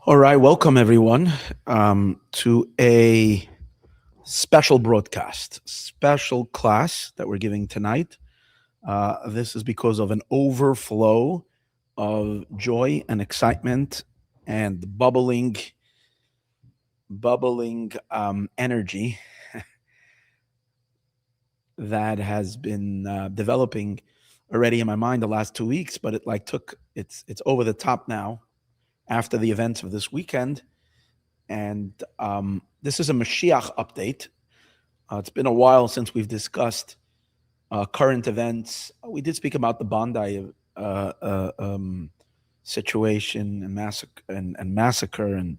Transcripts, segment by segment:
All right, welcome everyone to a special broadcast, special class that we're giving tonight. This is because of an overflow of joy and excitement and bubbling energy that has been developing already in my mind the last 2 weeks. But it's over the top now after the events of this weekend. And this is a Moshiach update. It's been a while since we've discussed current events. We did speak about the Bondi situation and massacre and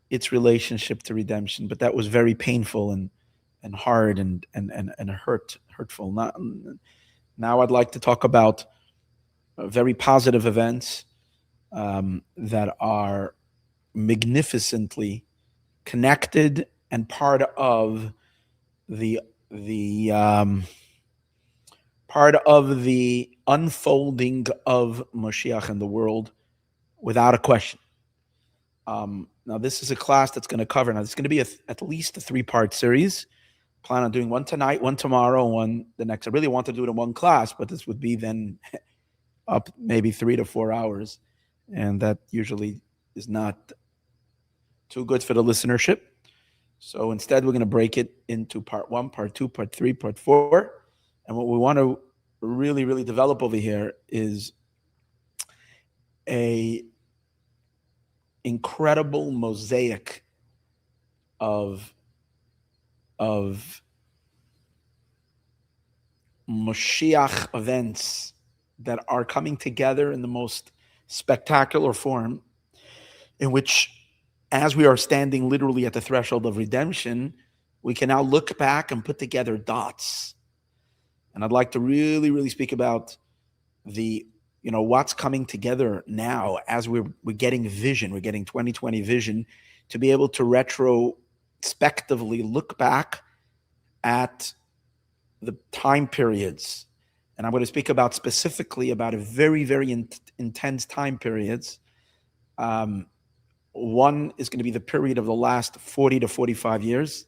its relationship to redemption, but that was very painful and hard and hurtful. Now I'd like to talk about very positive events that are magnificently connected and part of the unfolding of Moshiach in the world, without a question. Now, this is a class that's going to cover. Now, it's going to be at least a 3-part series. Plan on doing one tonight, one tomorrow, one the next. I really want to do it in one class, but this would be then up maybe 3 to 4 hours, and that usually is not too good for the listenership. So instead, we're going to break it into part 1, part 2, part 3, part 4. And what we want to really, really develop over here is a incredible mosaic of Moshiach events that are coming together in the most spectacular form, in which, as we are standing literally at the threshold of redemption, we can now look back and put together dots. And I'd like to really, really speak about what's coming together now as we're getting vision. We're getting 2020 vision to be able to retrospectively look back at the time periods. And I'm going to speak about specifically about a very, very intense time periods. One is going to be the period of the last 40 to 45 years.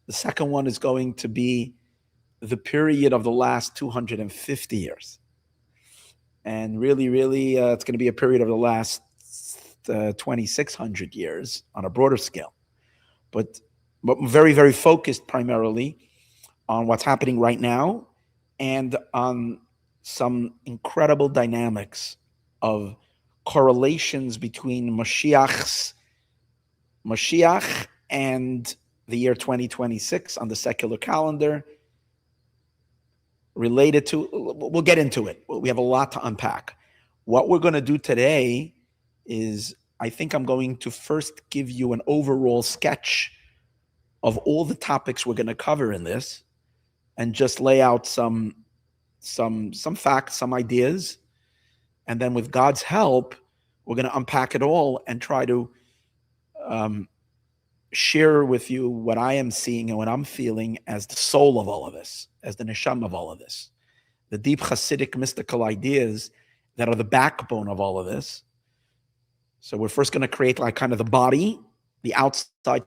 The second one is going to be the period of the last 250 years. And really, really, it's going to be a period of the last 2,600 years on a broader scale. But very, very focused primarily on what's happening right now and on some incredible dynamics of correlations between Moshiach and the year 2026 on the secular calendar, related to, we'll get into it. We have a lot to unpack. What we're going to do today is, I think I'm going to first give you an overall sketch of all the topics we're going to cover in this, and just lay out some facts, some ideas. And then with God's help, we're going to unpack it all and try to share with you what I am seeing and what I'm feeling as the soul of all of this, as the neshama of all of this, the deep Chassidic mystical ideas that are the backbone of all of this. So we're first going to create like kind of the body, the outside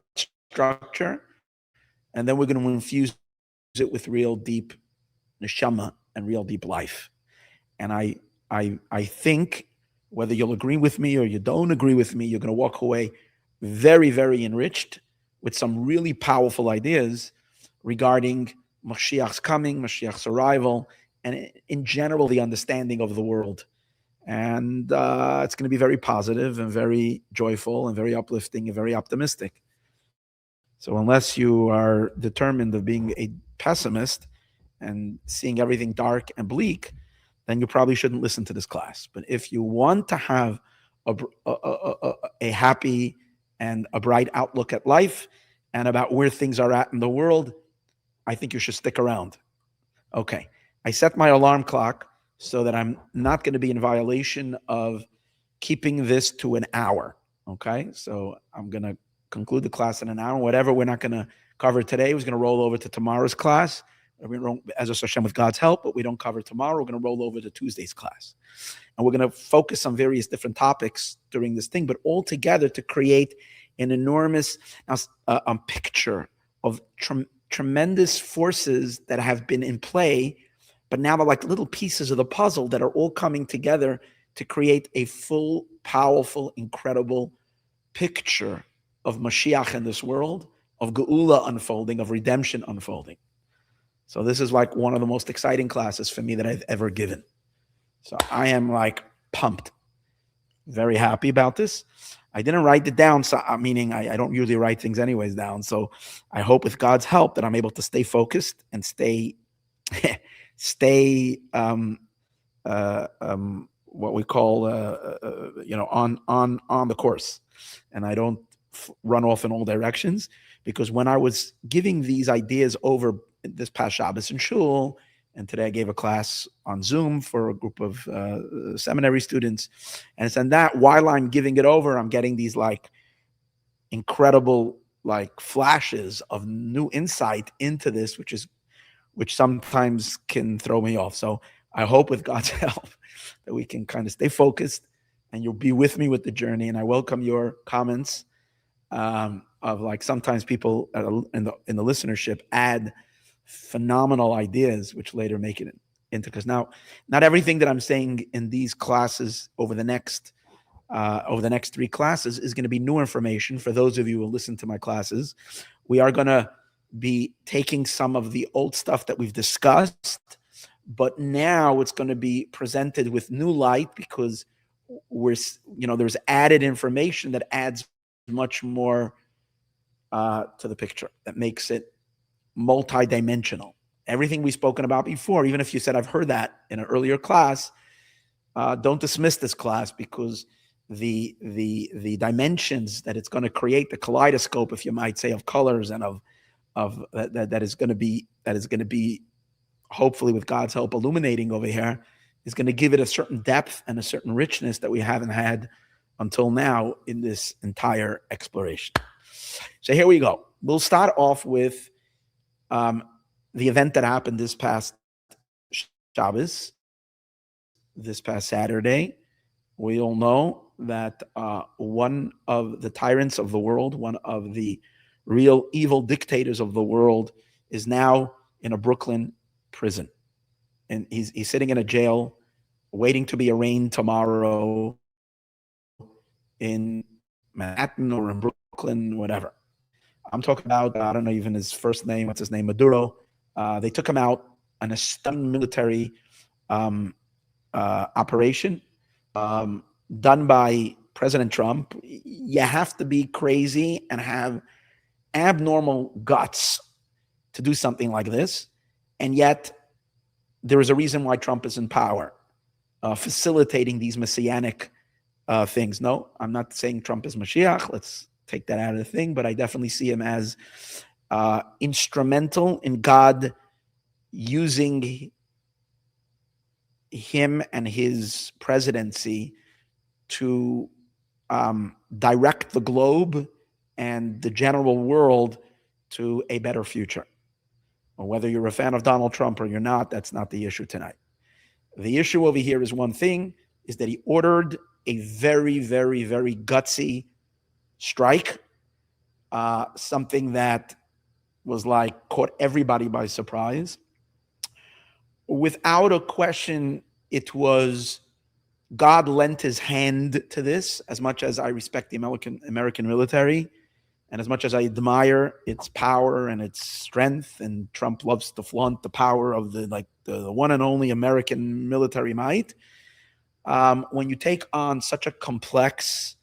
structure, and then we're going to infuse it with real deep neshama and real deep life. And I think, whether you'll agree with me or you don't agree with me, you're going to walk away very, very enriched with some really powerful ideas regarding Moshiach's coming, Moshiach's arrival, and in general, the understanding of the world. And it's going to be very positive and very joyful and very uplifting and very optimistic. So unless you are determined of being a pessimist and seeing everything dark and bleak, then you probably shouldn't listen to this class. But if you want to have a happy and a bright outlook at life and about where things are at in the world, I think you should stick around. Okay, I set my alarm clock so that I'm not going to be in violation of keeping this to an hour. Okay, so I'm going to conclude the class in an hour. Whatever we're not going to cover today is going to roll over to tomorrow's class, As a Hashem, with God's help, but we don't cover tomorrow. We're going to roll over to Tuesday's class. And we're going to focus on various different topics during this thing, but all together to create an enormous picture of tremendous forces that have been in play, but now they're like little pieces of the puzzle that are all coming together to create a full, powerful, incredible picture of Moshiach in this world, of Geulah unfolding, of redemption unfolding. So this is like one of the most exciting classes for me that I've ever given. So I am like pumped, very happy about this. I didn't write it down, so meaning I don't usually write things anyways down. So I hope with God's help that I'm able to stay focused and stay what we call on the course, and I don't run off in all directions. Because when I was giving these ideas over this past Shabbos in Shul, and today I gave a class on Zoom for a group of seminary students, and it's in that while I'm giving it over, I'm getting these like incredible like flashes of new insight into this, which sometimes can throw me off. So I hope with God's help that we can kind of stay focused, and you'll be with me with the journey. And I welcome your comments. Of like sometimes people in the listenership add phenomenal ideas which later make it into, because now not everything that I'm saying in these classes over the next 3 classes is going to be new information. For those of you who listen to my classes, we are going to be taking some of the old stuff that we've discussed, but now it's going to be presented with new light, because there's added information that adds much more to the picture, that makes it multidimensional. Everything we've spoken about before, even if you said I've heard that in an earlier class, don't dismiss this class, because the dimensions that it's going to create, the kaleidoscope, if you might say, of colors and of that is going to be hopefully with God's help illuminating over here, is going to give it a certain depth and a certain richness that we haven't had until now in this entire exploration. So here we go. We'll start off with the event that happened this past Shabbos, this past Saturday. We all know that one of the tyrants of the world, one of the real evil dictators of the world, is now in a Brooklyn prison. And he's sitting in a jail waiting to be arraigned tomorrow in Manhattan or in Brooklyn, whatever. I'm talking about, I don't know even his first name, what's his name, Maduro. They took him out on a stunning military operation done by President Trump. You have to be crazy and have abnormal guts to do something like this. And yet there is a reason why Trump is in power, facilitating these messianic things. No, I'm not saying Trump is Moshiach. Let's take that out of the thing. But I definitely see him as instrumental in God using him and his presidency to direct the globe and the general world to a better future. Or whether you're a fan of Donald Trump or you're not, that's not the issue tonight. The issue over here is one thing, is that he ordered a very, very, very gutsy strike, something that was like caught everybody by surprise. Without a question, it was God lent his hand to this. As much as I respect the American military, and as much as I admire its power and its strength, and Trump loves to flaunt the power of the one and only American military might, when you take on such a complex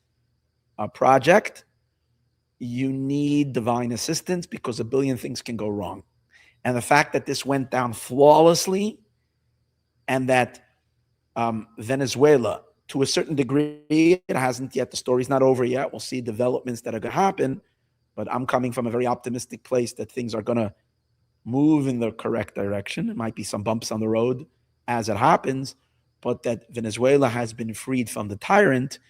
project, you need divine assistance, because a billion things can go wrong. And the fact that this went down flawlessly, and that Venezuela, to a certain degree, it hasn't yet, the story's not over yet. We'll see developments that are going to happen, but I'm coming from a very optimistic place that things are going to move in the correct direction. There might be some bumps on the road as it happens, but that Venezuela has been freed from the tyrant.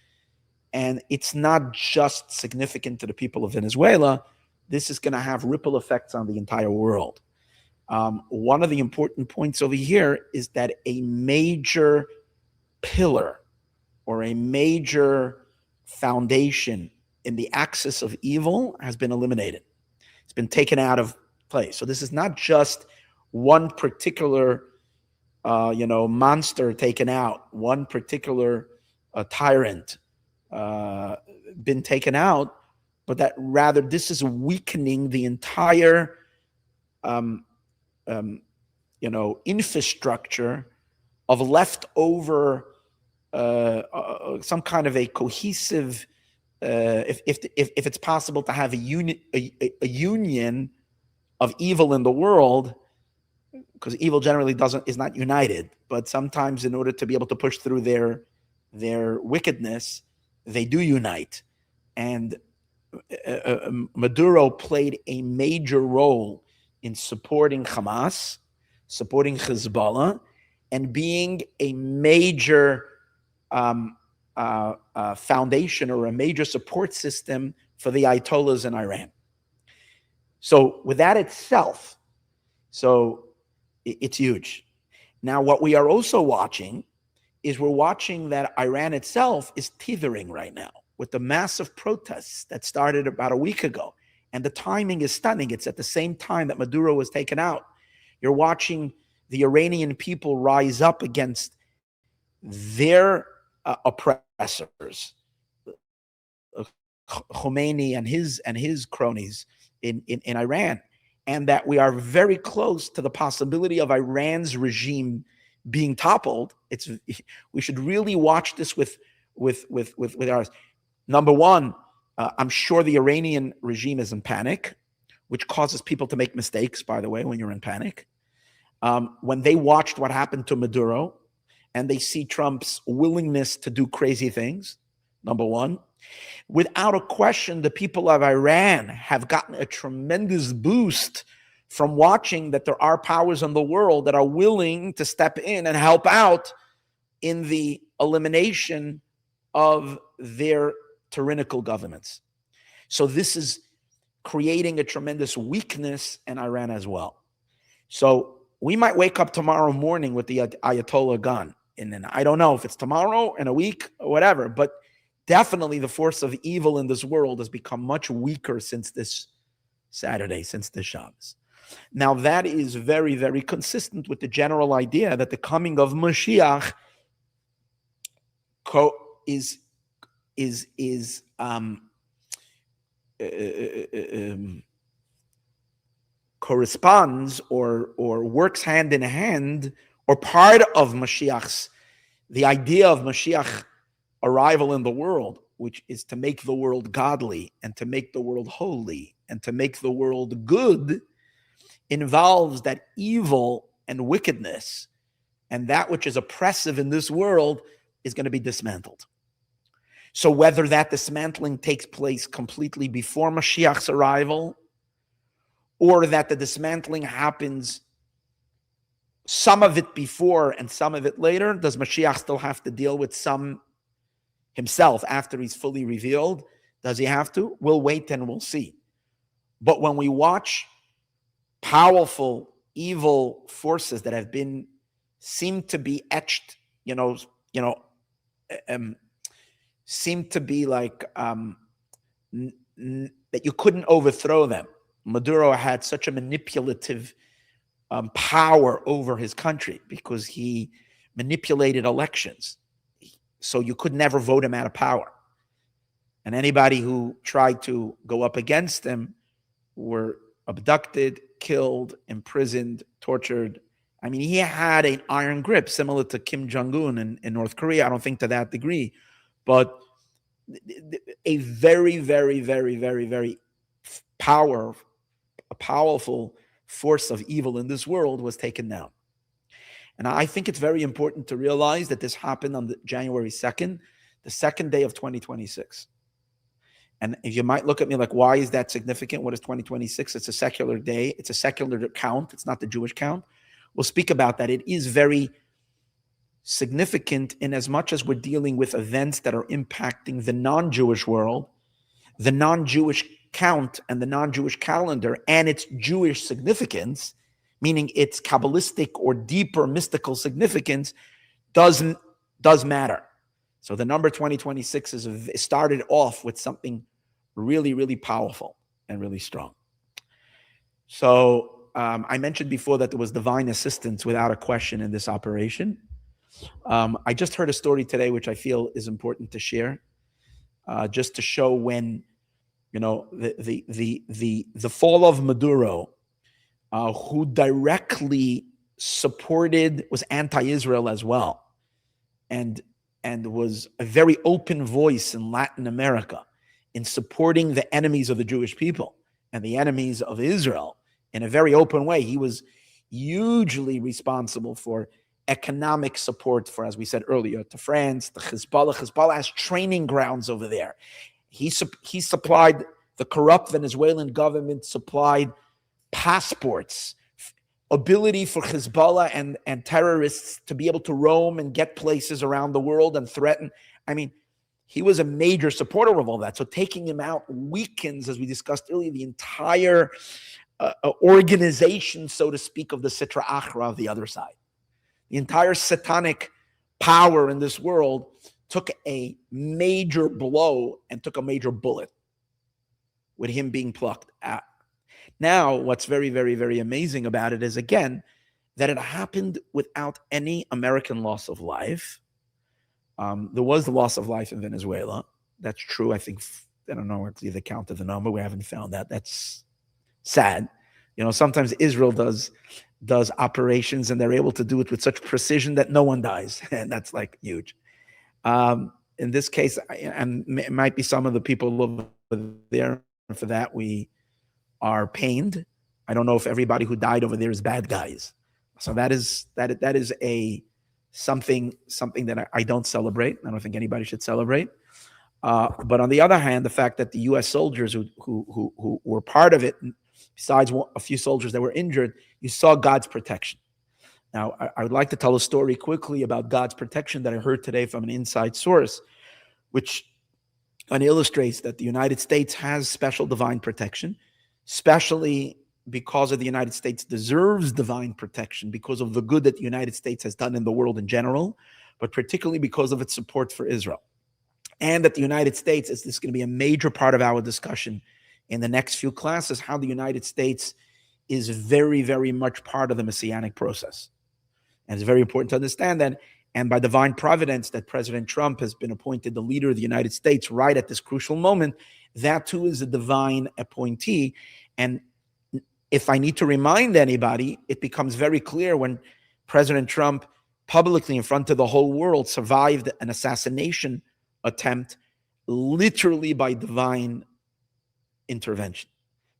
And it's not just significant to the people of Venezuela. This is going to have ripple effects on the entire world. One of the important points over here is that a major pillar or a major foundation in the axis of evil has been eliminated. It's been taken out of place. So this is not just one particular, monster taken out, one particular tyrant been taken out, but that rather this is weakening the entire, infrastructure of leftover, some kind of a cohesive, if it's possible to have a union of evil in the world, because evil generally is not united, but sometimes in order to be able to push through their wickedness, they do unite. And Maduro played a major role in supporting Hamas, supporting Hezbollah, and being a major foundation or a major support system for the Ayatollahs in Iran. So with that itself, it's huge. Now, what we are also watching is we're watching that Iran itself is teetering right now with the massive protests that started about a week ago. And the timing is stunning. It's at the same time that Maduro was taken out. You're watching the Iranian people rise up against their oppressors, Khomeini and his cronies in Iran, and that we are very close to the possibility of Iran's regime being toppled. We should really watch this with ours. Number one, I'm sure the Iranian regime is in panic, which causes people to make mistakes, by the way, when you're in panic. When they watched what happened to Maduro and they see Trump's willingness to do crazy things, number one. Without a question, the people of Iran have gotten a tremendous boost from watching that there are powers in the world that are willing to step in and help out in the elimination of their tyrannical governments. So this is creating a tremendous weakness in Iran as well. So we might wake up tomorrow morning with the Ayatollah gone. And then I don't know if it's tomorrow, in a week, or whatever, but definitely the force of evil in this world has become much weaker since this Saturday, since this Shabbos. Now that is very, very consistent with the general idea that the coming of Moshiach corresponds or works hand in hand, or part of Mashiach's, the idea of Mashiach arrival in the world, which is to make the world godly and to make the world holy and to make the world good, involves that evil and wickedness and that which is oppressive in this world is going to be dismantled. So whether that dismantling takes place completely before Mashiach's arrival, or that the dismantling happens some of it before and some of it later, does Mashiach still have to deal with some himself after he's fully revealed? Does he have to? We'll wait and we'll see. But when we watch powerful evil forces that have been seem to be etched, seem to be like that you couldn't overthrow them. Maduro had such a manipulative power over his country because he manipulated elections. So you could never vote him out of power. And anybody who tried to go up against him were abducted, killed, imprisoned, tortured. I mean, he had an iron grip similar to Kim Jong-un in North Korea. I don't think to that degree, but a very, very, very, very, very powerful force of evil in this world was taken down. And I think it's very important to realize that this happened on January 2nd, the second day of 2026. And if you might look at me like, why is that significant? What is 2026? It's a secular day. It's a secular count. It's not the Jewish count. We'll speak about that. It is very significant in as much as we're dealing with events that are impacting the non-Jewish world, the non-Jewish count and the non-Jewish calendar and its Jewish significance, meaning its Kabbalistic or deeper mystical significance, does matter. So the number 2026 started off with something really, really powerful and really strong. So I mentioned before that there was divine assistance without a question in this operation. I just heard a story today which I feel is important to share, just to show when, the fall of Maduro, who directly was anti-Israel as well, and was a very open voice in Latin America in supporting the enemies of the Jewish people and the enemies of Israel in a very open way. He was hugely responsible for economic support for, as we said earlier, to France, the Hezbollah. Hezbollah has training grounds over there. He supplied, the corrupt Venezuelan government supplied passports, ability for Hezbollah and terrorists to be able to roam and get places around the world and threaten. I mean, he was a major supporter of all that. So taking him out weakens, as we discussed earlier, the entire organization, so to speak, of the Sitra Achra of the other side. The entire satanic power in this world took a major blow and took a major bullet with him being plucked out. Now, what's very, very, very amazing about it is, again, that it happened without any American loss of life. There was the loss of life in Venezuela. That's true. I think, I don't know the count of the number. We haven't found that. That's sad. Sometimes Israel does operations and they're able to do it with such precision that no one dies. And that's like huge. In this case, and it might be some of the people over there, for that we are pained. I don't know if everybody who died over there is bad guys. So that is something that I don't celebrate. I don't think anybody should celebrate. But on the other hand, the fact that the U.S. soldiers who were part of it, besides a few soldiers that were injured, you saw God's protection. Now, I would like to tell a story quickly about God's protection that I heard today from an inside source, which illustrates that the United States has special divine protection, especially because of the United States deserves divine protection because of the good that the United States has done in the world in general, but particularly because of its support for Israel. And that the United States, this is going to be a major part of our discussion in the next few classes, how the United States is very, very much part of the Messianic process. And it's very important to understand that. And by divine providence, that President Trump has been appointed the leader of the United States right at this crucial moment. That too is a divine appointee. And if I need to remind anybody, it becomes very clear when President Trump publicly in front of the whole world survived an assassination attempt literally by divine intervention.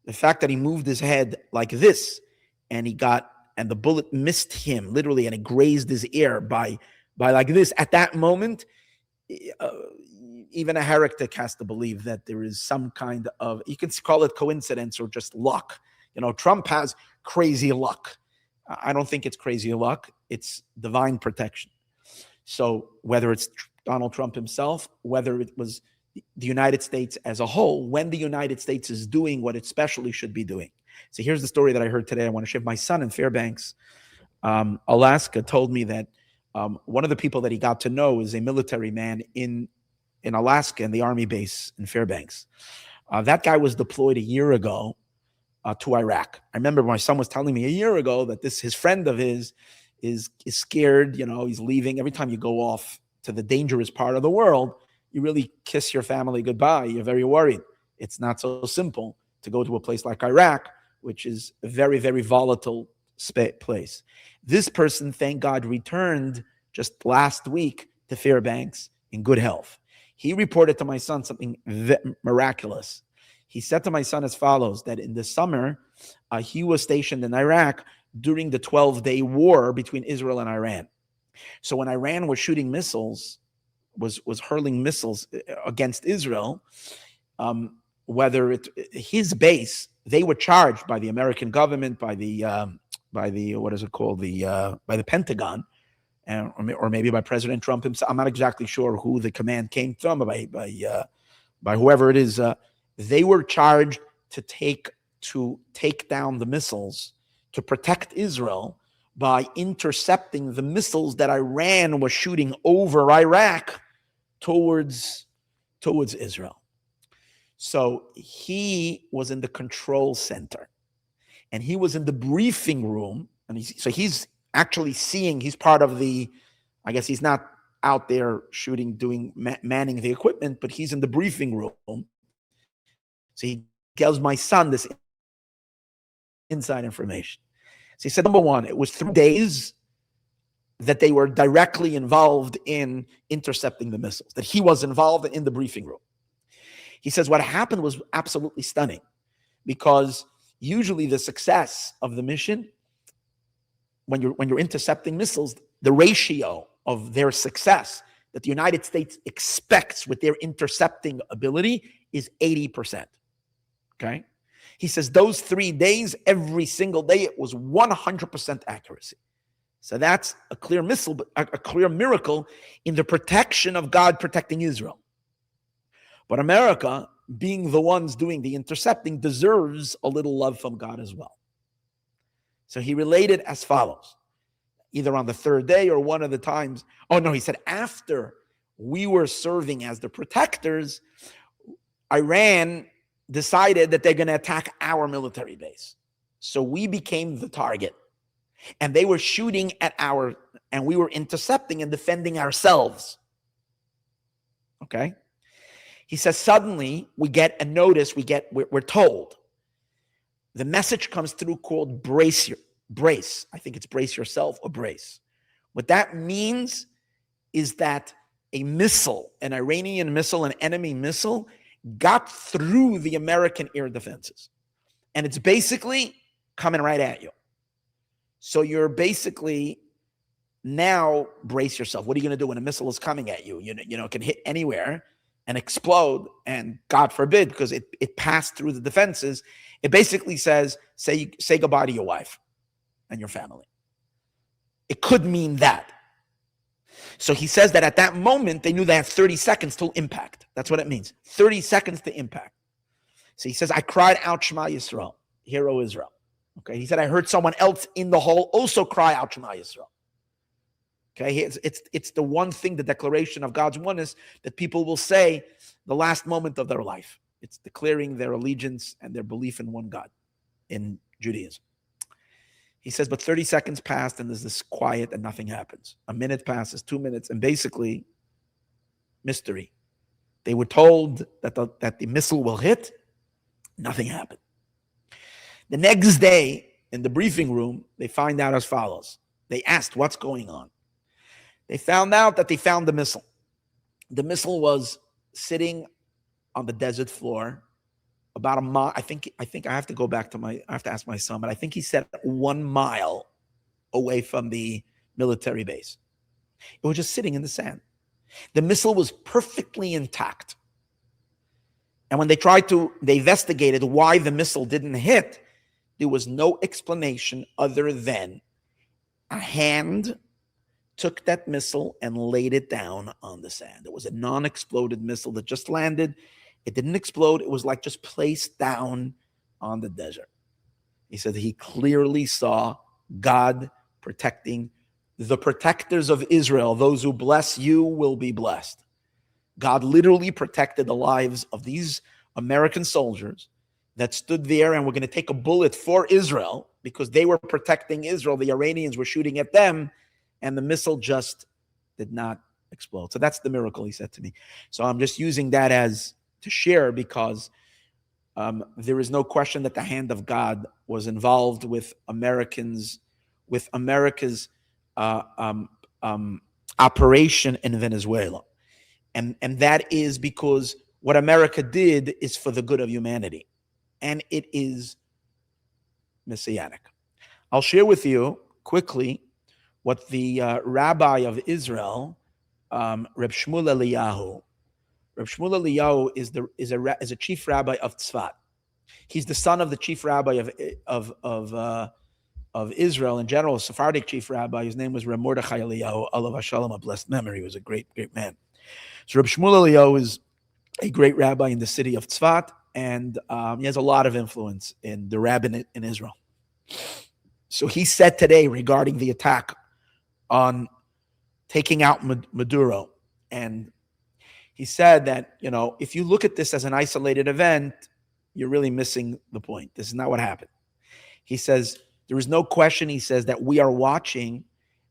The fact that he moved his head like this and the bullet missed him literally and it grazed his ear by like this, at that moment, even a heretic has to believe that there is some kind of, you can call it coincidence or just luck. Trump has crazy luck. I don't think it's crazy luck. It's divine protection. So whether it's Donald Trump himself, whether it was the United States as a whole, when the United States is doing what it especially should be doing. So here's the story that I heard today. I want to share. My son in Fairbanks, Alaska, told me that one of the people that he got to know is a military man in Alaska in the Army base in Fairbanks. That guy was deployed a year ago to Iraq. I remember my son was telling me a year ago that his friend of his is scared. He's leaving. Every time you go off to the dangerous part of the world, you really kiss your family goodbye. You're very worried. It's not so simple to go to a place like Iraq, which is a very, very volatile place. This person, thank God, returned just last week to Fairbanks in good health. He reported to my son something miraculous. He said to my son as follows, that in the summer, he was stationed in Iraq during the 12-day war between Israel and Iran. So when Iran was shooting missiles, was hurling missiles against Israel, his base, they were charged by the American government, by the Pentagon, or maybe by President Trump himself. I'm not exactly sure who the command came from, by whoever it is. They were charged to take down the missiles, to protect Israel by intercepting the missiles that Iran was shooting over Iraq towards Israel. So he was in the control center, and he was in the briefing room, and he's actually seeing. He's part of the. I guess he's not out there shooting, manning the equipment, but he's in the briefing room. So he tells my son this inside information. So he said, number one, it was 3 days that they were directly involved in intercepting the missiles, that he was involved in the briefing room. He says what happened was absolutely stunning, because usually the success of the mission, when you're intercepting missiles, the ratio of their success that the United States expects with their intercepting ability is 80%. Okay? He says those 3 days, every single day, it was 100% accuracy. So that's a clear miracle in the protection of God protecting Israel. But America, being the ones doing the intercepting, deserves a little love from God as well. So he related as follows, either on the 3rd day or one of the times. Oh no, he said after we were serving as the protectors, Iran decided that they're going to attack our military base. So we became the target. And they were shooting at and we were intercepting and defending ourselves. Okay? He says suddenly we get a notice, we're told. The message comes through called brace. I think it's brace yourself or brace. What that means is that a missile, an Iranian missile, an enemy missile, got through the American air defenses. And it's basically coming right at you. So you're basically now brace yourself. What are you going to do when a missile is coming at you? It can hit anywhere and explode, and God forbid, because it passed through the defenses, it basically says, say goodbye to your wife and your family. It could mean that. So he says that at that moment, they knew they had 30 seconds to impact. That's what it means. 30 seconds to impact. So he says, I cried out, Shema Yisroel, Hear, O Israel. Okay. He said, I heard someone else in the hall also cry out, Shema Yisroel. Okay. It's the one thing, the declaration of God's oneness, that people will say the last moment of their life. It's declaring their allegiance and their belief in one God in Judaism. He says, but 30 seconds passed and there's this quiet and nothing happens. A minute passes, 2 minutes, and basically mystery. They were told that the missile will hit. Nothing happened. The next day in the briefing room, they find out as follows. They asked, what's going on? They found out that they found the missile. The missile was sitting on the desert floor about a mile. I think I have to go back to I have to ask my son, but I think he said 1 mile away from the military base. It was just sitting in the sand. The missile was perfectly intact. And when they investigated why the missile didn't hit, there was no explanation other than a hand took that missile and laid it down on the sand. It was a non-exploded missile that just landed. It didn't explode. It was like just placed down on the desert. He said he clearly saw God protecting the protectors of Israel. Those who bless you will be blessed. God literally protected the lives of these American soldiers that stood there and were going to take a bullet for Israel because they were protecting Israel. The Iranians were shooting at them, and the missile just did not explode. So that's the miracle, he said to me. So I'm just using that to share because there is no question that the hand of God was involved with America's operation in Venezuela. And that is because what America did is for the good of humanity. And it is messianic. I'll share with you quickly what the rabbi of Israel, Reb Shmuel Eliyahu. Reb Shmuel Eliyahu is a chief rabbi of Tzfat. He's the son of the chief rabbi of Israel in general, a Sephardic chief rabbi. His name was Reb Mordechai Eliyahu, Alav Hashalom, a blessed memory. He was a great, great man. So Reb Shmuel Eliyahu is a great rabbi in the city of Tzfat, and he has a lot of influence in the rabbinate in Israel. So he said today regarding the attack on taking out Maduro, and he said that, if you look at this as an isolated event, you're really missing the point. This is not what happened. He says, there is no question, he says, that we are watching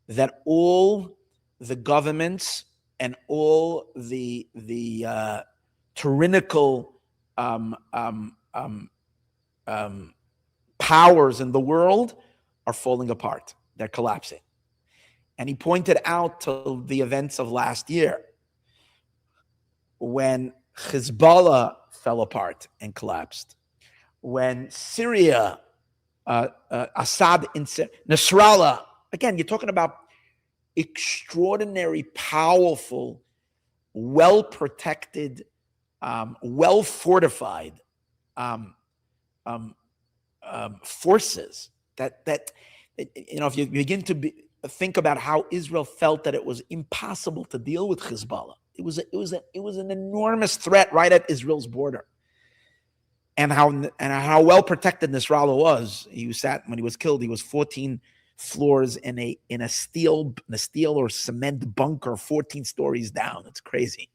that all the governments and all the tyrannical powers in the world are falling apart. They're collapsing. And he pointed out to the events of last year when Hezbollah fell apart and collapsed, when Syria, Assad, Nasrallah, again, you're talking about extraordinary, powerful, well-protected, well-fortified forces that if you begin to think about how Israel felt that it was impossible to deal with Hezbollah. It was an enormous threat right at Israel's border, and how well protected Nasrallah was. When he was killed, he was 14 floors in a steel or cement bunker, 14 stories down. It's crazy.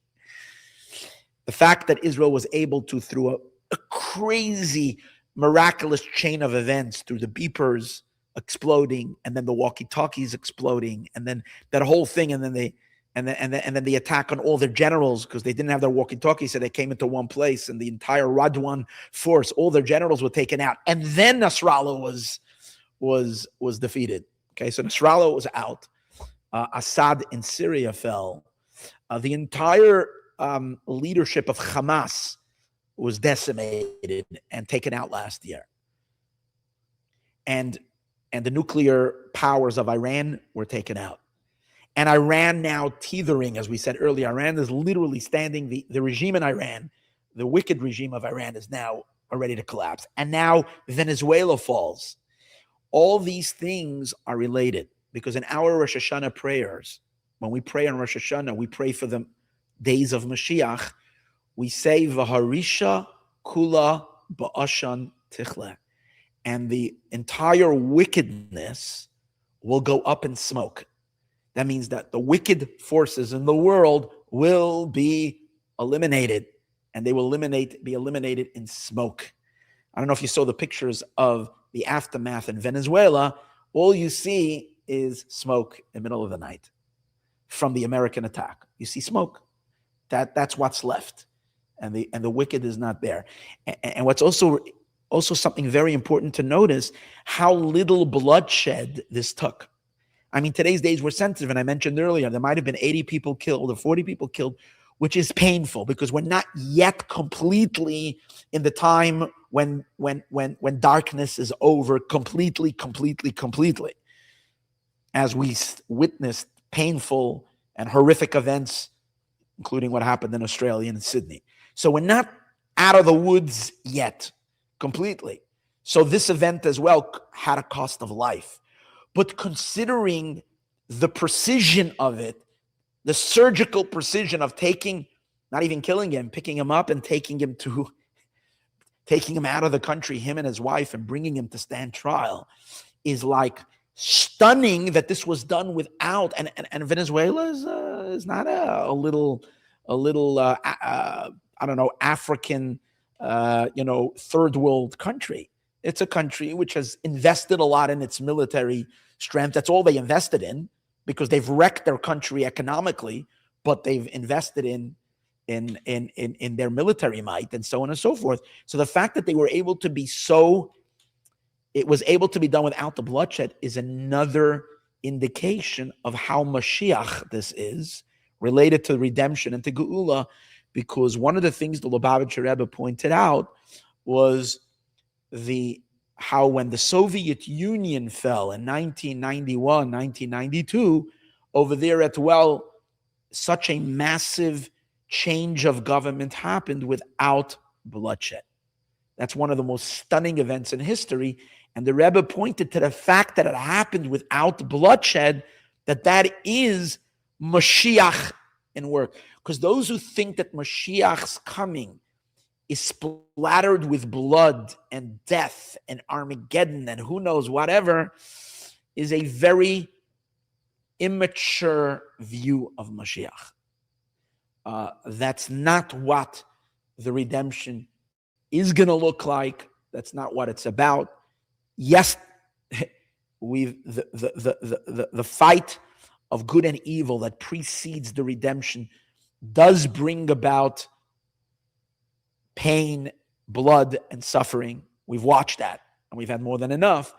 The fact that Israel was able to, through a crazy, miraculous chain of events, through the beepers exploding, and then the walkie-talkies exploding, and then that whole thing, and then the attack on all their generals, because they didn't have their walkie-talkies, so they came into one place, and the entire Radwan force, all their generals were taken out, and then Nasrallah was defeated. Okay, so Nasrallah was out. Assad in Syria fell. The entire leadership of Hamas was decimated and taken out last year. And the nuclear powers of Iran were taken out. And Iran now teetering, as we said earlier, Iran is literally standing, the regime in Iran, the wicked regime of Iran is now ready to collapse. And now Venezuela falls. All these things are related, because in our Rosh Hashanah prayers, when we pray on Rosh Hashanah, we pray for the days of Moshiach. We say, V'harisha kula ba'ashan tichle. And the entire wickedness will go up in smoke. That means that the wicked forces in the world will be eliminated, and they will be eliminated in smoke. I don't know if you saw the pictures of the aftermath in Venezuela. All you see is smoke in the middle of the night from the American attack. You see smoke. That's what's left, and the wicked is not there. And what's also something very important to notice, how little bloodshed this took. I mean, today's days were sensitive, and I mentioned earlier there might have been 80 people killed or 40 people killed, which is painful, because we're not yet completely in the time when darkness is over completely, as we witnessed painful and horrific events, including what happened in Australia and Sydney. So we're not out of the woods yet completely. So this event as well had a cost of life. But considering the precision of it, the surgical precision of taking, not even killing him, picking him up and taking him out of the country, him and his wife, and bringing him to stand trial, is like stunning that this was done without. And Venezuela is not a little I don't know, African third world country. It's a country which has invested a lot in its military strength. That's all they invested in, because they've wrecked their country economically, but they've invested in their military might, and so on and so forth. So the fact that they were able to be it was able to be done without the bloodshed, is another indication of how Mashiach this is, related to redemption and to Geulah, because one of the things the Lubavitcher Rebbe pointed out was how when the Soviet Union fell in 1991, 1992, over there such a massive change of government happened without bloodshed. That's one of the most stunning events in history. And the Rebbe pointed to the fact that it happened without bloodshed, that is Moshiach in work. Because those who think that Moshiach's coming is splattered with blood and death and Armageddon and who knows whatever, is a very immature view of Moshiach. That's not what the redemption is going to look like. That's not what it's about. Yes, the fight of good and evil that precedes the redemption does bring about pain, blood, and suffering. We've watched that, and we've had more than enough.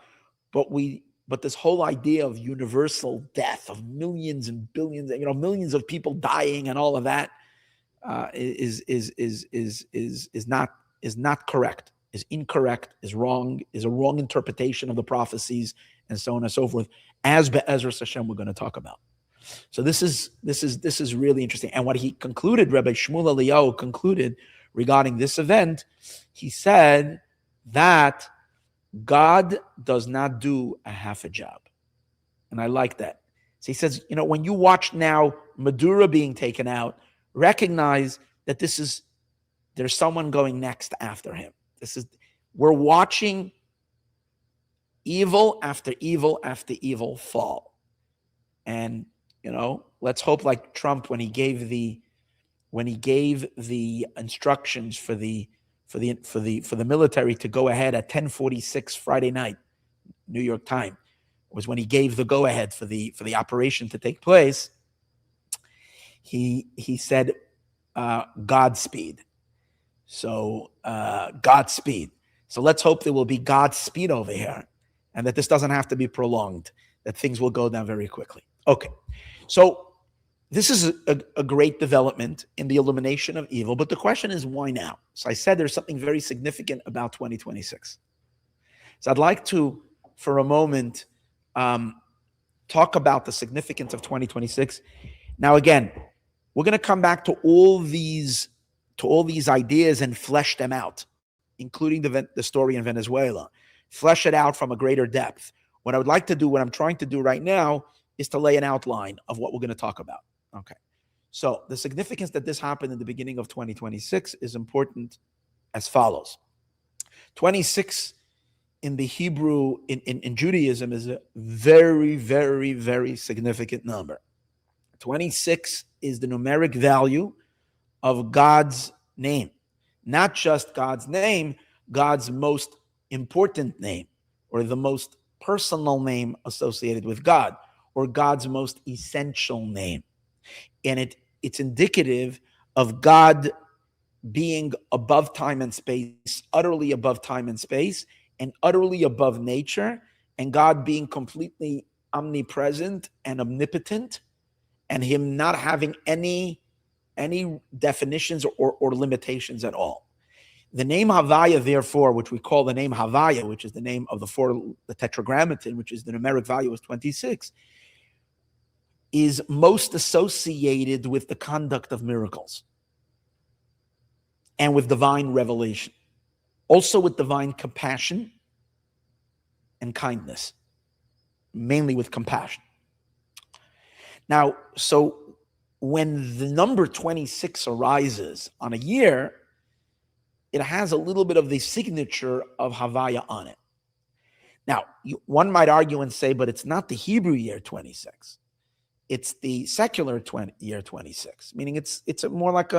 But this whole idea of universal death, of millions and billions, millions of people dying, and all of that is not correct, is incorrect, is wrong, is a wrong interpretation of the prophecies, and so on and so forth. As Be'ezras Hashem, we're going to talk about. So this is really interesting. And what he concluded, Rabbi Shmuel Eliyahu concluded regarding this event, he said that God does not do a half a job. And I like that. So he says, when you watch now Maduro being taken out, recognize that there's someone going next after him. We're watching evil after evil after evil fall. And, let's hope like Trump when he gave the instructions for the military to go ahead at 10:46 Friday night, New York time, was when he gave the go ahead for the operation to take place. He said, Godspeed. So Godspeed. So let's hope there will be Godspeed over here, and that this doesn't have to be prolonged, that things will go down very quickly. Okay. So this is a great development in the elimination of evil, but the question is, why now? So I said there's something very significant about 2026. So I'd like to, for a moment, talk about the significance of 2026. Now, again, we're going to come back to all these ideas and flesh them out, including the story in Venezuela, flesh it out from a greater depth. What I would like to do, what I'm trying to do right now, is to lay an outline of what we're going to talk about. Okay. So the significance that this happened in the beginning of 2026 is important as follows. 26 in the Hebrew, in Judaism, is a very, very, very significant number. 26 is the numeric value of God's name. Not just God's name, God's most important name, or the most personal name associated with God, or God's most essential name. And it's indicative of God being above time and space, utterly above time and space, and utterly above nature, and God being completely omnipresent and omnipotent, and him not having any definitions or limitations at all. The name Havayah, therefore, which we call the name Havayah, which is the name of the tetragrammaton, which is the numeric value is 26, is most associated with the conduct of miracles and with divine revelation, also with divine compassion and kindness, mainly with compassion. Now, so when the number 26 arises on a year, it has a little bit of the signature of Havayah on it. Now, one might argue and say, but it's not the Hebrew year 26. It's the secular year 26, meaning it's more like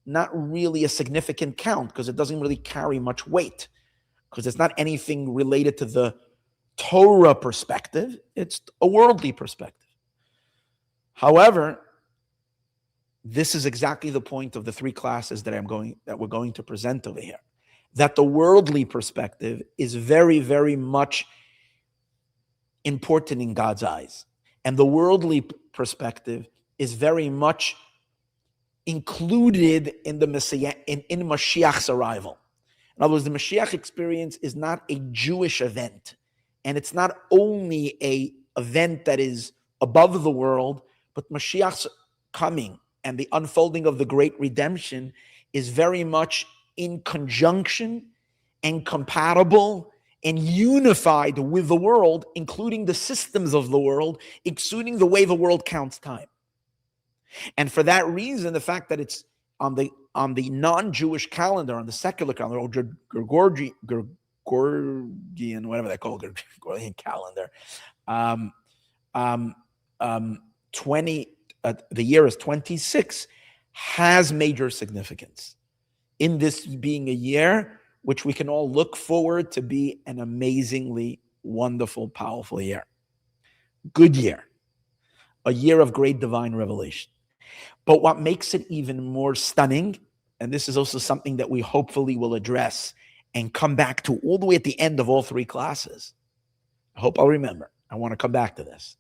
not really a significant count, because it doesn't really carry much weight, because it's not anything related to the Torah perspective. It's a worldly perspective. However, this is exactly the point of the three classes that we're going to present over here, that the worldly perspective is very, very much important in God's eyes. And the worldly perspective is very much included in the Messiah, in Mashiach's arrival. In other words, the Mashiach experience is not a Jewish event. And it's not only an event that is above the world, but Mashiach's coming and the unfolding of the great redemption is very much in conjunction and compatible and unified with the world, including the systems of the world, including the way the world counts time. And for that reason, the fact that it's on the non-Jewish calendar, on the secular calendar, or Gregorian, whatever they call it, Gregorian calendar, the year is 26, has major significance in this being a year which we can all look forward to be an amazingly wonderful, powerful year. Good year. A year of great divine revelation. But what makes it even more stunning, and this is also something that we hopefully will address and come back to all the way at the end of all three classes. I hope I'll remember. I want to come back to this.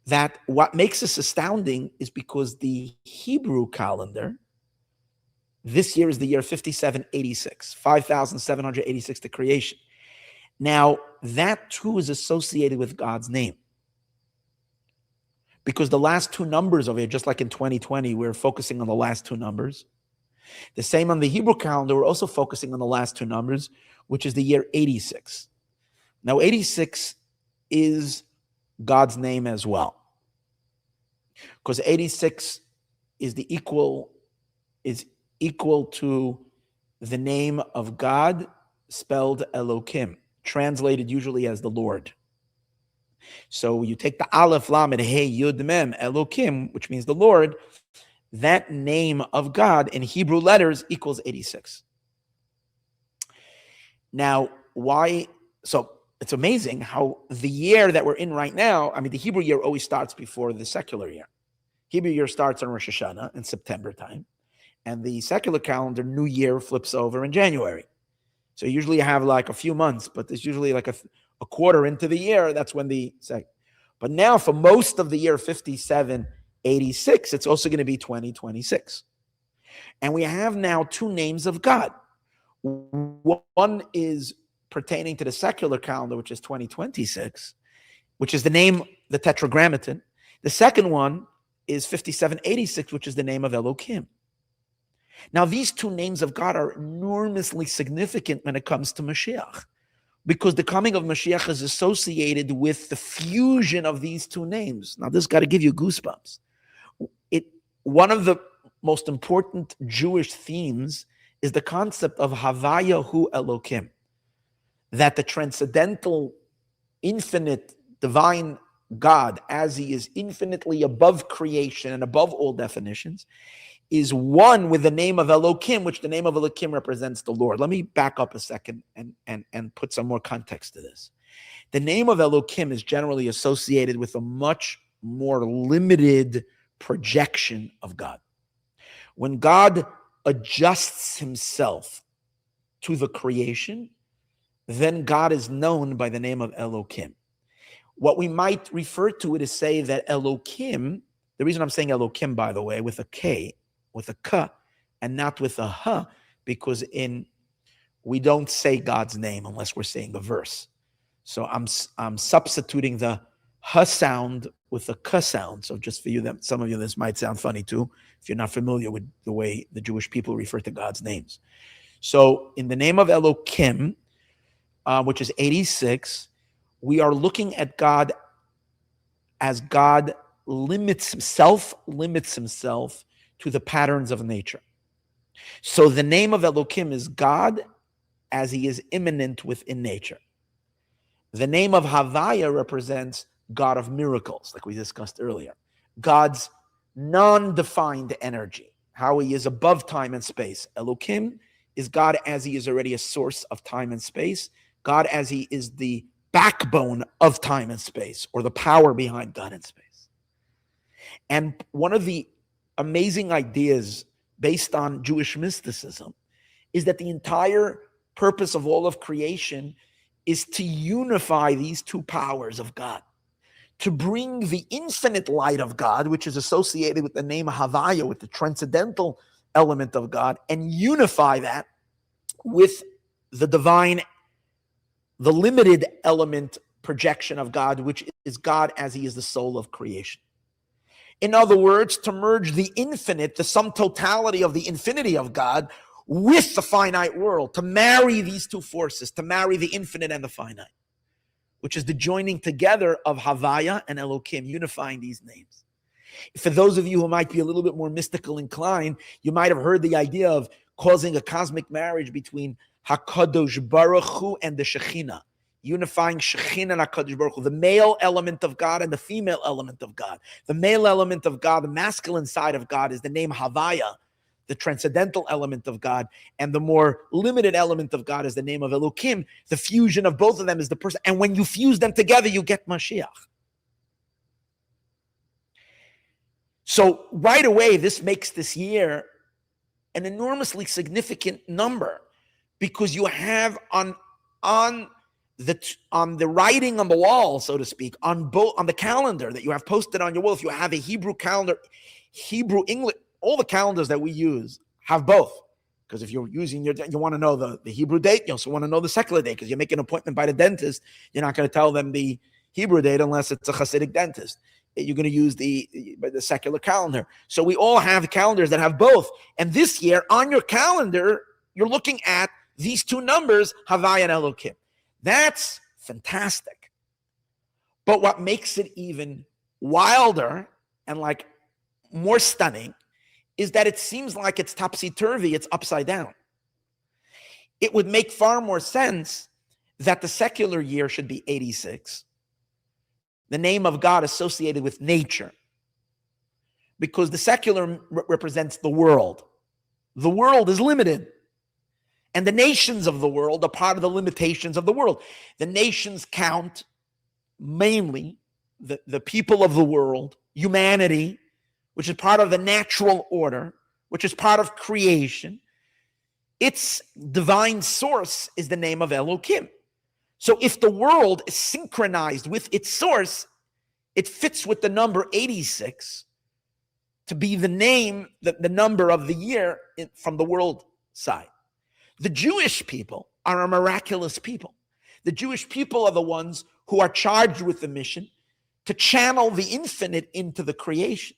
That what makes this astounding is because the Hebrew calendar, this year is the year 5786, 5,786 to creation. Now, that too is associated with God's name. Because the last two numbers of it, just like in 2020, we're focusing on the last two numbers. The same on the Hebrew calendar, we're also focusing on the last two numbers, which is the year 86. Now, 86 is God's name as well. Because 86 is equal to the name of God, spelled Elokim, translated usually as the Lord. So you take the Aleph, Lamed, Hey, Yud, Mem, Elokim, which means the Lord, that name of God in Hebrew letters equals 86. Now, why? So it's amazing how the year that we're in right now, I mean, the Hebrew year always starts before the secular year. Hebrew year starts on Rosh Hashanah in September time, and the secular calendar, New Year, flips over in January. So usually you have like a few months, but there's usually like a quarter into the year, that's when the second. But now for most of the year 5786, it's also going to be 2026. And we have now two names of God. One is pertaining to the secular calendar, which is 2026, which is the name, the tetragrammaton. The second one is 5786, which is the name of Elokim. Now, these two names of God are enormously significant when it comes to Moshiach, because the coming of Moshiach is associated with the fusion of these two names. Now, this got to give you goosebumps. One of the most important Jewish themes is the concept of Havayah hu Elokim, that the transcendental, infinite, divine God, as he is infinitely above creation and above all definitions, is one with the name of Elokim, which the name of Elokim represents the Lord. Let me back up a second and put some more context to this. The name of Elokim is generally associated with a much more limited projection of God. When God adjusts himself to the creation, then God is known by the name of Elokim. What we might refer to it is say that Elokim, the reason I'm saying Elokim, by the way, with a K, with a K, and not with a H, because we don't say God's name unless we're saying a verse. So I'm substituting the H sound with the K sound. So just for you, that some of you, this might sound funny too, if you're not familiar with the way the Jewish people refer to God's names. So in the name of Elokim, which is 86, we are looking at God as God limits himself to the patterns of nature. So the name of Elokim is God as he is immanent within nature. The name of Havayah represents God of miracles, like we discussed earlier. God's non-defined energy, how he is above time and space. Elokim is God as he is already a source of time and space. God as he is the backbone of time and space, or the power behind God and space. And one of the amazing ideas based on Jewish mysticism is that the entire purpose of all of creation is to unify these two powers of God, to bring the infinite light of God, which is associated with the name Havayah, with the transcendental element of God, and unify that with the divine, the limited element projection of God, which is God as he is the soul of creation. In other words, to merge the infinite, the sum totality of the infinity of God, with the finite world, to marry these two forces, to marry the infinite and the finite, which is the joining together of Havayah and Elokim, unifying these names. For those of you who might be a little bit more mystical inclined, you might have heard the idea of causing a cosmic marriage between HaKadosh Baruch Hu and the Shekhinah, unifying Shekhinah and HaKadosh Baruch Hu, the male element of God and the female element of God. The male element of God, the masculine side of God, is the name Havayah, the transcendental element of God, and the more limited element of God is the name of Elokim. The fusion of both of them is the person. And when you fuse them together, you get Moshiach. So right away, this makes this year an enormously significant number, because you have on the writing on the wall, so to speak, on the calendar that you have posted on your wall. If you have a Hebrew calendar, Hebrew, English, all the calendars that we use have both. Because if you're using you want to know the Hebrew date, you also want to know the secular date, because you make an appointment by the dentist, you're not going to tell them the Hebrew date unless it's a Chassidic dentist. You're going to use the secular calendar. So we all have calendars that have both. And this year, on your calendar, you're looking at these two numbers, Havayah and Elokim. That's fantastic. But what makes it even wilder and like more stunning is that it seems like it's topsy-turvy, it's upside down. It would make far more sense that the secular year should be 86, the name of God associated with nature, because the secular represents the world. The world is limited, and the nations of the world are part of the limitations of the world. The nations count mainly the people of the world, humanity, which is part of the natural order, which is part of creation. Its divine source is the name of Elokim. So if the world is synchronized with its source, it fits with the number 86 to be the name, the number of the year from the world side. The Jewish people are a miraculous people. The Jewish people are the ones who are charged with the mission to channel the infinite into the creation.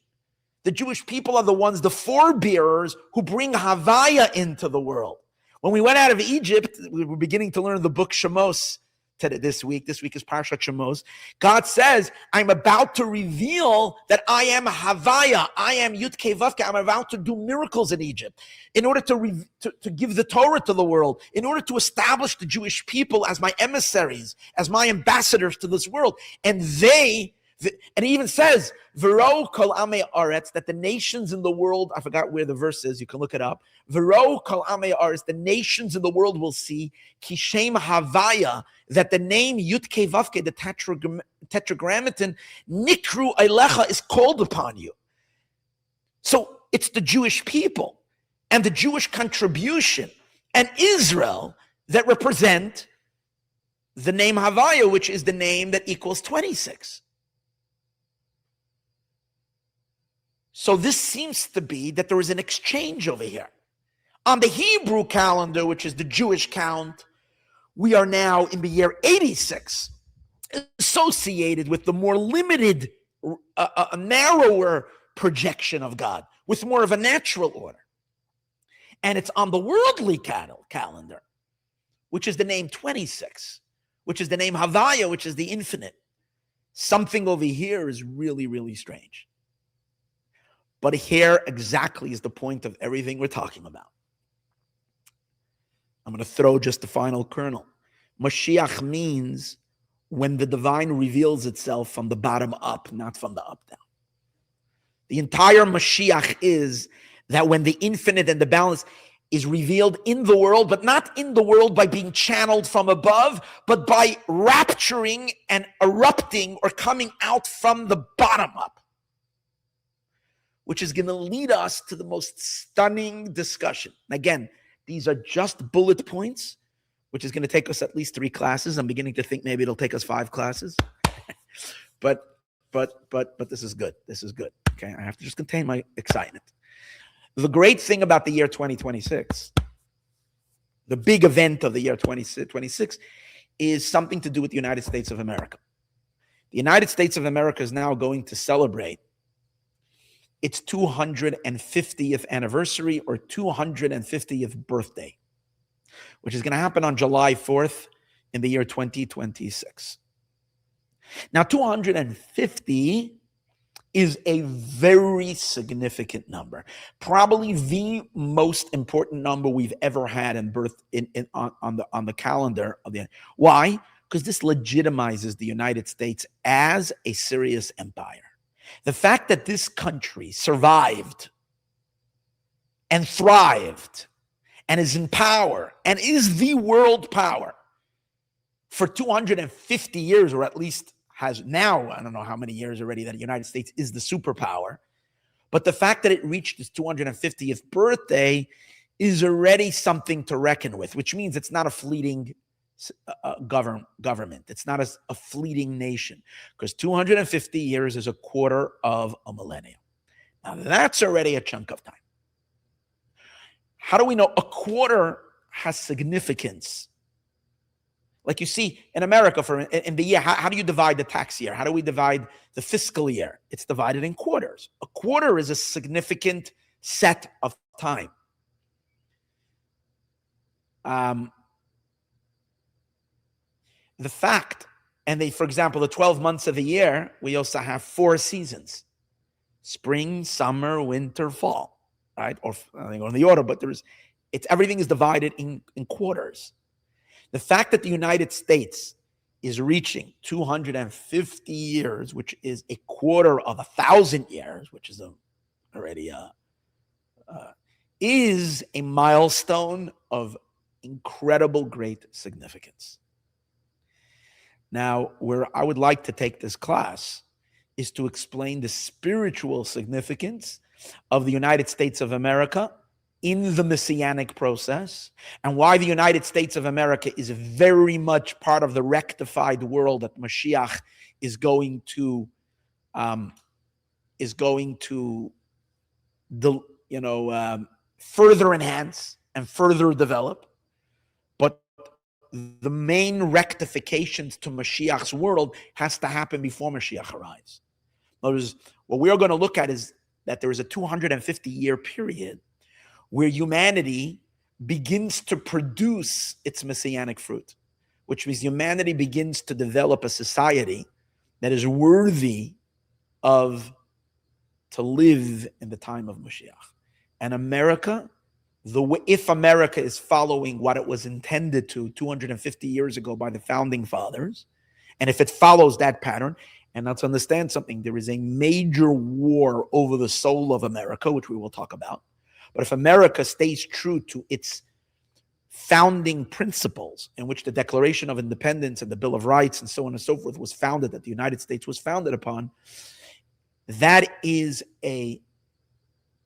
The Jewish people are the ones, the forebearers, who bring Havayah into the world. When we went out of Egypt, we were beginning to learn the book Shemos this week. This week is Parshat Shemos. God says, I'm about to reveal that I am Havayah. I am Yud-Kei Vav-Kei. I'm about to do miracles in Egypt in order to give the Torah to the world, in order to establish the Jewish people as my emissaries, as my ambassadors to this world. And he even says, V'ro kol amei aretz, that the nations in the world, I forgot where the verse is, you can look it up. V'ro kol amei aretz, the nations in the world will see, kishem Havayah, that the name Yud-Kei Vav-Kei, the tetragrammaton, Nikru Eilecha, is called upon you. So it's the Jewish people and the Jewish contribution and Israel that represent the name Havayah, which is the name that equals 26. So this seems to be that there is an exchange over here. On the Hebrew calendar, which is the Jewish count, we are now in the year 86, associated with the more limited, a narrower projection of God, with more of a natural order. And it's on the worldly calendar, which is the name 26, which is the name Havayah, which is the infinite. Something over here is really, really strange. But here exactly is the point of everything we're talking about. I'm going to throw just the final kernel. Moshiach means when the divine reveals itself from the bottom up, not from the up down. The entire Moshiach is that when the infinite and the balance is revealed in the world, but not in the world by being channeled from above, but by rapturing and erupting or coming out from the bottom up, which is going to lead us to the most stunning discussion. Again, these are just bullet points, which is going to take us at least 3 classes. I'm beginning to think maybe it'll take us 5 classes. but this is good. This is good. Okay, I have to just contain my excitement. The great thing about the year 2026, the big event of the year 2026, is something to do with the United States of America. The United States of America is now going to celebrate its 250th anniversary or 250th birthday, which is going to happen on July 4th in the year 2026. Now, 250 is a very significant number. Probably the most important number we've ever had in birth on the calendar of the. Why? Because this legitimizes the United States as a serious empire. The fact that this country survived and thrived and is in power and is the world power for 250 years, or at least has now, I don't know how many years already, that the United States is the superpower. But the fact that it reached its 250th birthday is already something to reckon with, which means it's not a fleeting government. It's not a fleeting nation, because 250 years is a quarter of a millennium. Now, that's already a chunk of time. How do we know a quarter has significance? Like you see in America, in the year, how do you divide the tax year? How do we divide the fiscal year? It's divided in quarters. A quarter is a significant set of time. The fact, for example, the 12 months of the year, we also have 4 seasons: spring, summer, winter, fall, right? Or I think on the order, but everything is divided in quarters. The fact that the United States is reaching 250 years, which is a quarter of 1,000 years, which is already is a milestone of incredible great significance. Now, where I would like to take this class is to explain the spiritual significance of the United States of America in the Messianic process, and why the United States of America is very much part of the rectified world that Moshiach is going to further enhance and further develop. But the main rectifications to Mashiach's world has to happen before Mashiach arrives. Notice, what we are going to look at is that there is a 250-year period where humanity begins to produce its messianic fruit, which means humanity begins to develop a society that is worthy to live in the time of Moshiach. And America, if America is following what it was intended to 250 years ago by the founding fathers, and if it follows that pattern, and let's understand something, there is a major war over the soul of America, which we will talk about. But if America stays true to its founding principles, in which the Declaration of Independence and the Bill of Rights and so on and so forth was founded, that the United States was founded upon, that is a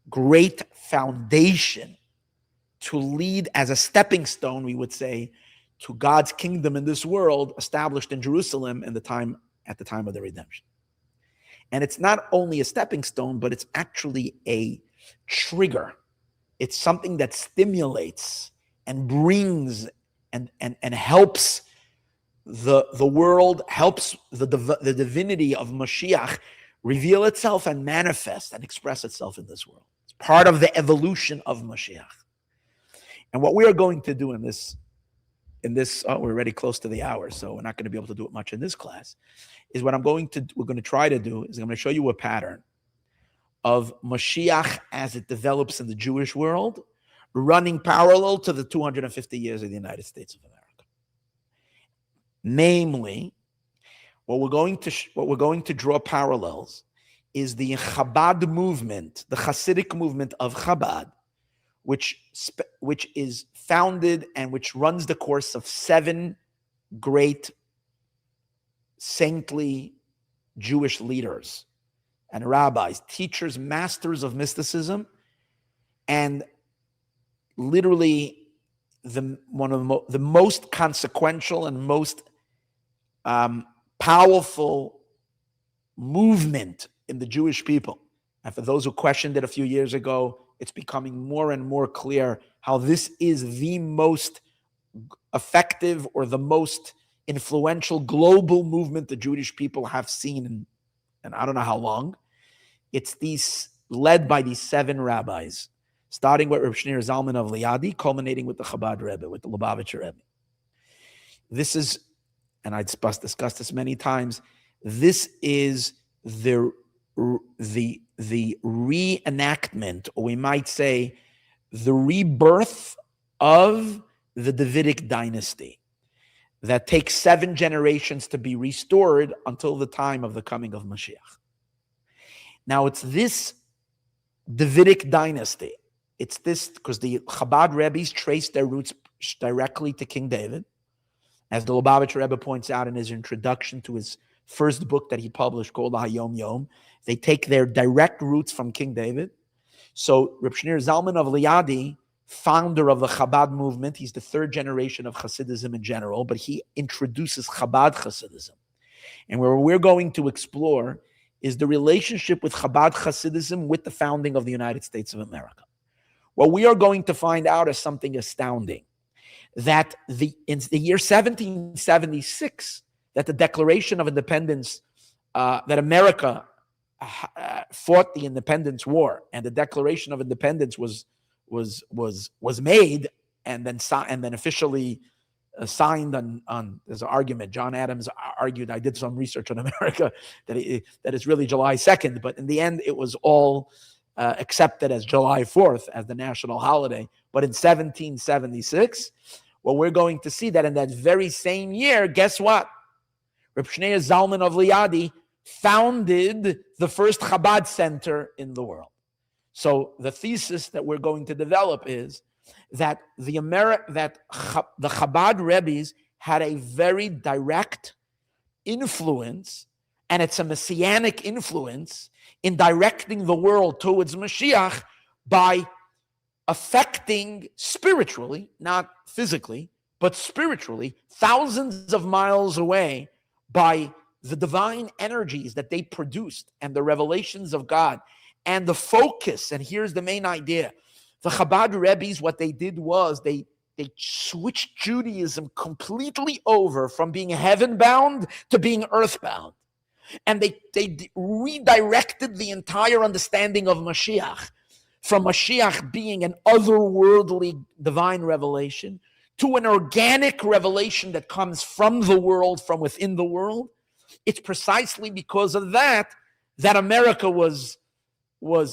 great foundation to lead as a stepping stone, we would say, to God's kingdom in this world, established in Jerusalem at the time of the redemption. And it's not only a stepping stone, but it's actually a trigger. It's something that stimulates and brings and helps the world, helps the divinity of Moshiach reveal itself and manifest and express itself in this world. It's part of the evolution of Moshiach. And what we are going to do in this, we're already close to the hour, so we're not going to be able to do it much in this class, is what we're going to try to do is I'm going to show you a pattern of Moshiach as it develops in the Jewish world, running parallel to the 250 years of the United States of America. Namely, what we're going to draw parallels is the Chabad movement, the Chassidic movement of Chabad, which is founded and which runs the course of 7 great saintly Jewish leaders and rabbis, teachers, masters of mysticism, and literally one of the most consequential and most powerful movement in the Jewish people. And for those who questioned it a few years ago, it's becoming more and more clear how this is the most effective or the most influential global movement the Jewish people have seen in I don't know how long. It's led by these 7 rabbis, starting with Reb Shneur Zalman of Liadi, culminating with the Chabad Rebbe, with the Lubavitcher Rebbe. This is, and I've discussed this many times, this is the reenactment, or we might say the rebirth of the Davidic dynasty that takes 7 generations to be restored until the time of the coming of Moshiach. Now, it's this Davidic dynasty. It's this because the Chabad Rebbe's trace their roots directly to King David. As the Lubavitcher Rebbe points out in his introduction to his first book that he published called Hayom Yom, they take their direct roots from King David. So Reb Shneur Zalman of Liadi, founder of the Chabad movement, he's the 3rd generation of Chassidism in general, but he introduces Chabad Chassidism. And where we're going to explore is the relationship with Chabad Chassidism with the founding of the United States of America. What we are going to find out is something astounding, that in the year 1776, that the Declaration of Independence, that America fought the Independence War, and the Declaration of Independence was made and then officially signed on. There's an argument. John Adams argued. I did some research on America that it's really July 2nd, but in the end, it was all accepted as July 4th as the national holiday. But in 1776, well, we're going to see that in that very same year, guess what? Reb Shneur Zalman of Liadi founded the first Chabad center in the world. So the thesis that we're going to develop is that the Chabad Rebbe's had a very direct influence, and it's a messianic influence in directing the world towards Mashiach by affecting spiritually, not physically, but spiritually, thousands of miles away by the divine energies that they produced and the revelations of God and the focus. And here's the main idea. The Chabad Rebbe's, what they did was they switched Judaism completely over from being heaven-bound to being earth-bound. And they redirected the entire understanding of Mashiach from Mashiach being an otherworldly divine revelation to an organic revelation that comes from the world, from within the world. It's precisely because of that America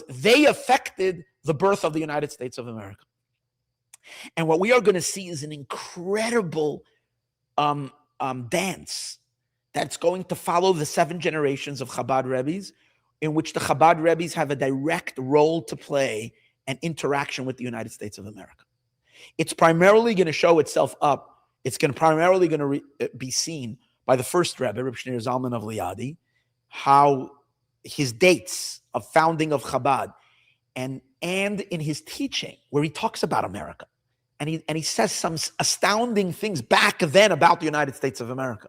they affected the birth of the United States of America. And what we are going to see is an incredible dance that's going to follow the 7 generations of Chabad Rebbe's, in which the Chabad Rebbe's have a direct role to play and interaction with the United States of America. It's primarily going to show itself up. It's primarily going to be seen by the first Rebbe, Reb Shneur Zalman of Liadi, how his dates of founding of Chabad, and in his teaching, where he talks about America. And he says some astounding things back then about the United States of America.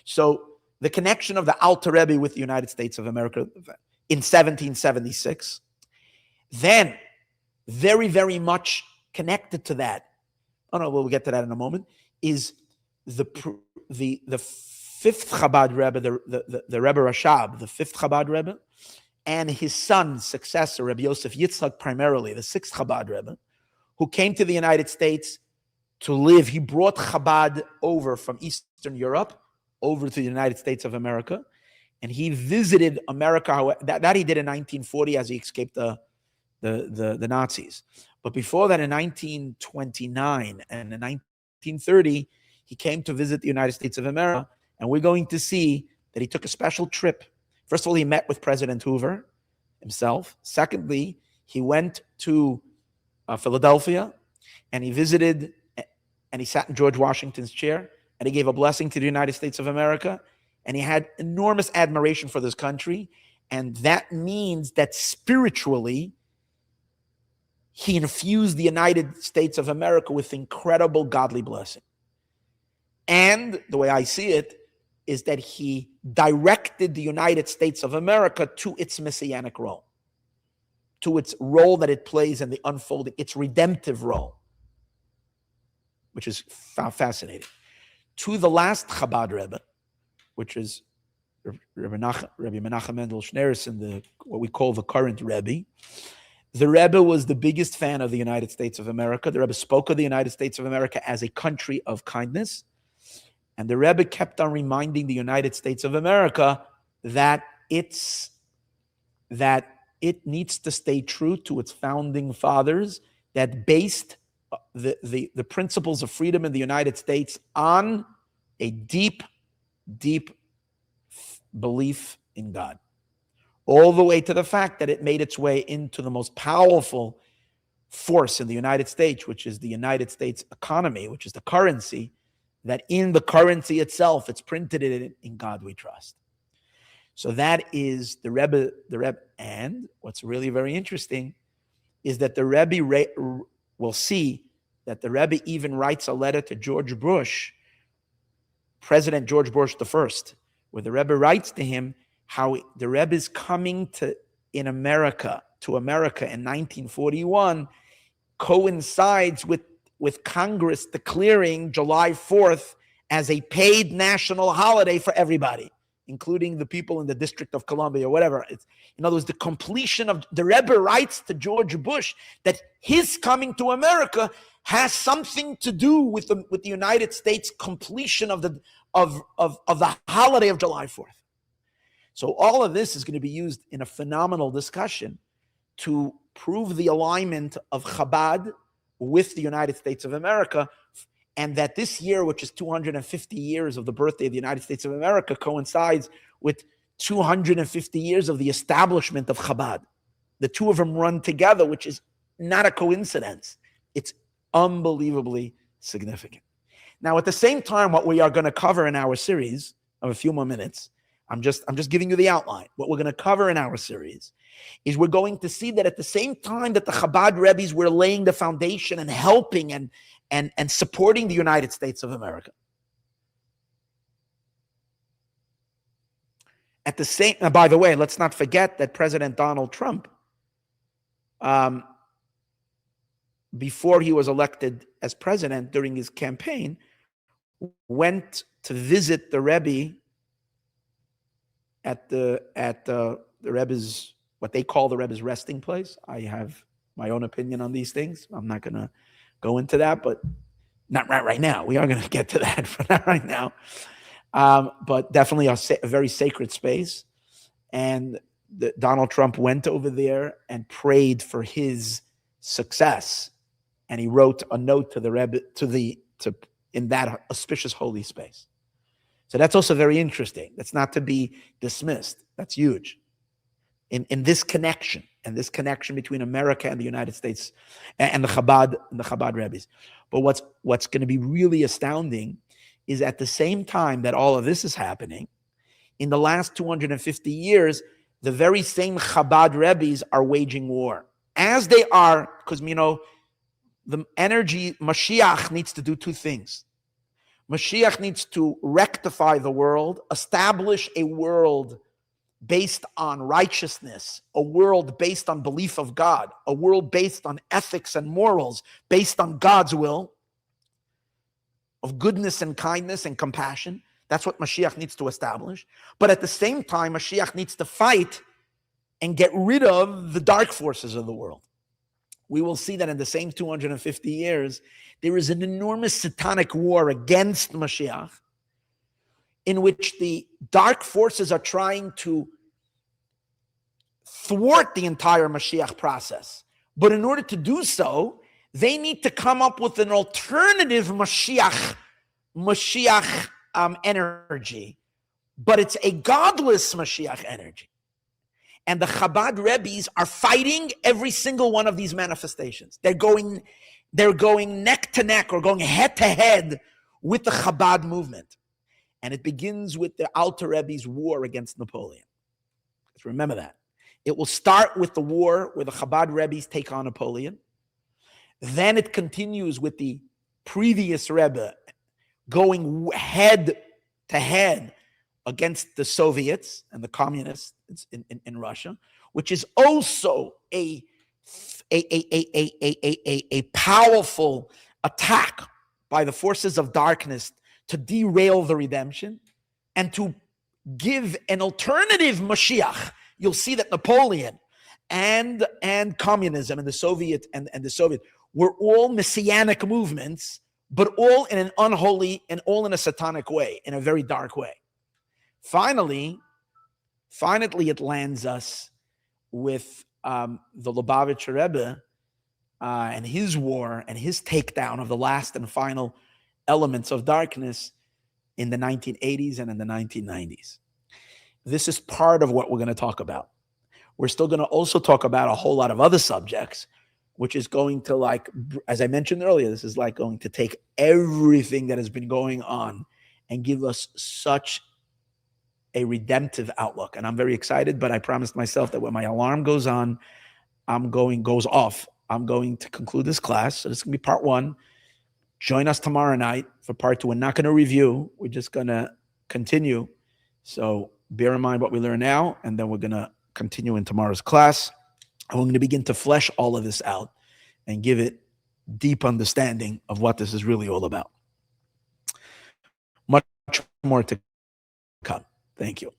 So the connection of the Alter Rebbe with the United States of America in 1776, then very, very much connected to that, we'll get to that in a moment, is the 5th Chabad Rebbe, the Rebbe Rashab, the 5th Chabad Rebbe, and his son's successor, Rabbi Yosef Yitzchak, primarily, the 6th Chabad Rebbe, who came to the United States to live. He brought Chabad over from Eastern Europe over to the United States of America, and he visited America. That he did in 1940 as he escaped the Nazis. But before that, in 1929 and in 1930, he came to visit the United States of America, and we're going to see that he took a special trip. First of all, he met with President Hoover himself. Secondly, he went to Philadelphia, and he visited, and he sat in George Washington's chair, and he gave a blessing to the United States of America, and he had enormous admiration for this country, and that means that spiritually, he infused the United States of America with incredible godly blessing. And the way I see it is that he directed the United States of America to its messianic role, to its role that it plays in the unfolding, its redemptive role, which is fascinating. To the last Chabad Rebbe, which is Rabbi Menachem Mendel Schneerson, what we call the current Rebbe. The Rebbe was the biggest fan of the United States of America. The Rebbe spoke of the United States of America as a country of kindness. And the Rebbe kept on reminding the United States of America that its that it needs to stay true to its founding fathers that based the principles of freedom in the United States on a deep, deep belief in God, all the way to the fact that it made its way into the most powerful force in the United States, which is the United States economy, which is the currency, that in the currency itself, it's printed in God we trust. So that is the Rebbe. And what's really very interesting is that the Rebbe will see that the Rebbe even writes a letter to George Bush, President George Bush I, where the Rebbe writes to him how the Rebbe is coming to America in 1941 coincides with Congress declaring July 4th as a paid national holiday for everybody, including the people in the District of Columbia or whatever. In other words, the completion of the Rebbe writes to George Bush that his coming to America has something to do with the United States completion of the holiday of July 4th. So all of this is going to be used in a phenomenal discussion to prove the alignment of Chabad with the United States of America, and that this year, which is 250 years of the birthday of the United States of America, coincides with 250 years of the establishment of Chabad. The two of them run together, which is not a coincidence. It's unbelievably significant. Now, at the same time, what we are going to cover in our series of a few more minutes, I'm just giving you the outline. What we're going to cover in our series is we're going to see that at the same time that the Chabad Rebbes were laying the foundation and helping and supporting the United States of America. At the same, by the way, let's not forget that President Donald Trump, before he was elected as president during his campaign, went to visit the Rebbe at the Rebbe's, what they call the Rebbe's resting place. I have my own opinion on these things. I'm not going to go into that, but not right now. We are going to get to that, but not right now. But definitely a very sacred space. And Donald Trump went over there and prayed for his success. And he wrote a note to the Rebbe, in that auspicious holy space. So that's also very interesting. That's not to be dismissed. That's huge. In this connection, between America and the United States and the Chabad Rebbes. But what's going to be really astounding is at the same time that all of this is happening, in the last 250 years, the very same Chabad Rebbes are waging war. As they are, because, the energy, Moshiach needs to do two things. Moshiach needs to rectify the world, establish a world based on righteousness, a world based on belief of God, a world based on ethics and morals, based on God's will, of goodness and kindness and compassion. That's what Mashiach needs to establish. But at the same time, Mashiach needs to fight and get rid of the dark forces of the world. We will see that in the same 250 years, there is an enormous satanic war against Mashiach, in which the dark forces are trying to thwart the entire Mashiach process. But in order to do so, they need to come up with an alternative Mashiach energy. But it's a godless Mashiach energy. And the Chabad Rebbes are fighting every single one of these manifestations. They're going neck to neck or going head to head with the Chabad movement. And it begins with the Alter Rebbe's war against Napoleon. Let's remember that. It will start with the war where the Chabad Rebbes take on Napoleon. Then it continues with the previous Rebbe going head to head against the Soviets and the communists in Russia, which is also a powerful attack by the forces of darkness to derail the redemption and to give an alternative Mashiach. You'll see that Napoleon and communism and the Soviet were all messianic movements, but all in an unholy and all in a satanic way, in a very dark way. Finally, it lands us with the Lubavitcher Rebbe and his war and his takedown of the last and final elements of darkness in the 1980s and in the 1990s. This is part of what we're going to talk about. We're still going to also talk about a whole lot of other subjects, which is going to, like, as I mentioned earlier, this is like going to take everything that has been going on and give us such a redemptive outlook. And I'm very excited, but I promised myself that when my alarm goes off, I'm going to conclude this class. So this is going to be part 1. Join us tomorrow night for part 2. We're not going to review. We're just going to continue. So bear in mind what we learn now, and then we're going to continue in tomorrow's class. And we're going to begin to flesh all of this out and give it deep understanding of what this is really all about. Much more to come. Thank you.